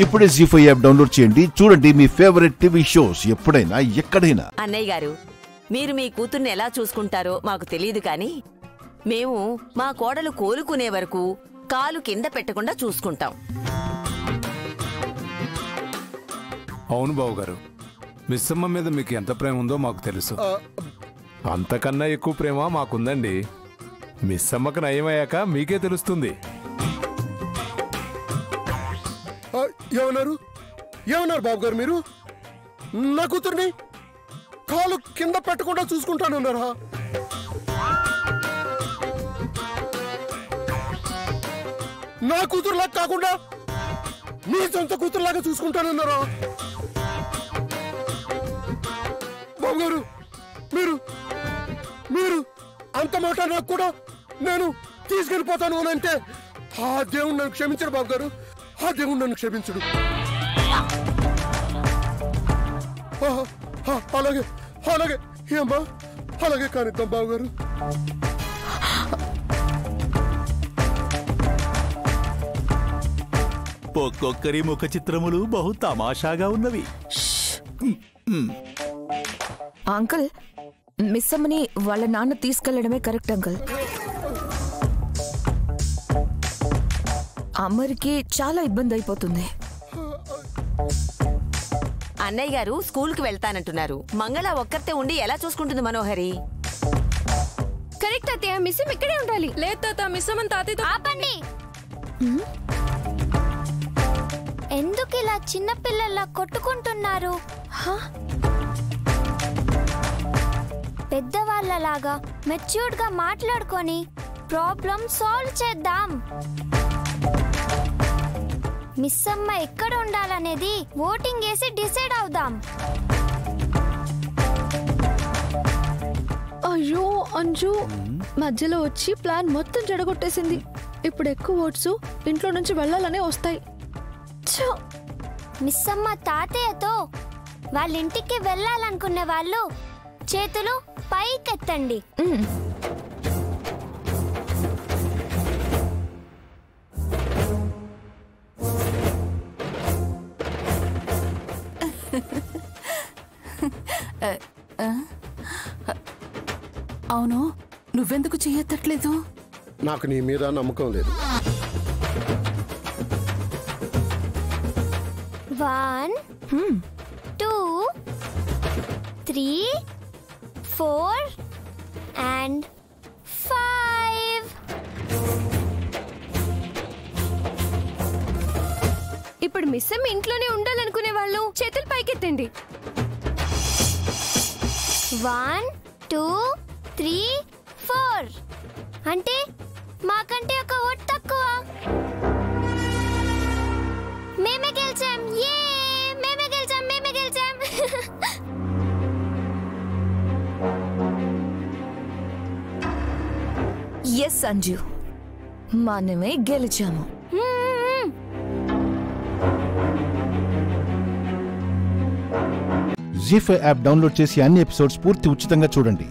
ఇప్పుడే జీ5 app download చేయండి. చూడండి మీ ఫేవరెట్ టీవీ షోస్ ఎప్పుడైనా ఎక్కడైనా. అన్నయ్య గారు, మీరు మీ కూతుర్ని ఎలా చూసుకుంటారో మాకు తెలియదు కానీ మేము మా కోడలు కోలుకునే వరకు కాలు కింద పెట్టకుండా చూసుకుంటాం. అవును బావగారు, మిస్సమ్మ మీద మీకు ఎంత ప్రేమ ఉందో మాకు తెలుసు. అంతకన్నా ఎక్కువ ప్రేమ మాకుందండి. మిస్సమ్మకు నయమయ్యాక మీకే తెలుస్తుంది. ఏమన్నారు బాబు గారు? మీరు నా కూతుర్ని కాలు కింద పెట్టకుండా చూసుకుంటానన్నారా? నా కూతురులాగా కాకుండా మీ సొంత కూతురులాగా చూసుకుంటానన్నారా? బాబు గారు, మీరు మీరు అంత మాట నాకు కూడా నేను తీసుకెళ్ళిపోతాను అని అంటే ఆ దేవుడు నన్ను క్షమించడు బాబు గారు. ఆ దేవుడు నన్ను క్షమించడు. అలాగే అలాగే ఏమ్మా, అలాగే కానిద్దాం బాబు గారు. ఒక్కొక్కరి ముఖ చిత్రములు బహు తమాషాగా ఉన్నవి. అంకుల్, మిస్సమ్మని వాళ్ళ నాన్న తీసుకెళ్లడమే కరెక్ట్ అంకుల్. అమ్మరికి చాలా ఇబ్బంది అయిపోతుంది. అన్నయ్య గారు స్కూల్కి వెళ్తానంటున్నారు. మంగళ ఒక్కరితే ఉండి ఎలా చూసుకుంటుంది మనోహరి? కరెక్ట్ అత్తయ్య, మిస్సమ్ ఇక్కడే ఉండాలి. లేదు తాత, మిస్సమ్మని తాతయ్యతో ఆపండి. ఎందుకు ఇలా చిన్నపిల్లల్లా కొట్టుకుంటున్నారు? పెద్దవాళ్ళలాగా మెచ్యూర్డ్ గా మాట్లాడుకొని ప్రాబ్లం సాల్వ్ చేద్దాం. మిస్సమ్మ ఎక్కడ ఉండాలనేది ఓటింగ్ వేసి డిసైడ్ అవుదాం. అయ్యో అంజు మధ్యలో వచ్చి ప్లాన్ మొత్తం చెడగొట్టేసింది. ఇప్పుడు ఎక్కువ ఓట్స్ ఇంట్లో నుంచి వెళ్ళాలనే వస్తాయి. మిస్సమ్మ తాతయ్యతో వాళ్ళ ఇంటికి వెళ్ళాలనుకునే వాళ్ళు చేతులు పైకెత్తండి. అవును, నువ్వెందుకు చెయ్యట్లేదు? నాకు నీ మీద నమ్మకం లేదు. 1 2 3 4 and 5. ఇప్పుడు మిస్సమ్మ ఇంట్లోనే ఉండాలనుకునే వాళ్ళు చేతులు పైకెత్తండి. 1 2 3 4 అంటే మాకంటే ఒక ఓట్ తక్కువ. మేమే గెలిచాం. మేమే గెలిచాం. ఎస్ అంజు, మనమే గెలిచాము. జీ5 యాప్ డౌన్లోడ్ చేసి అన్ని ఎపిసోడ్స్ పూర్తి ఉచితంగా చూడండి.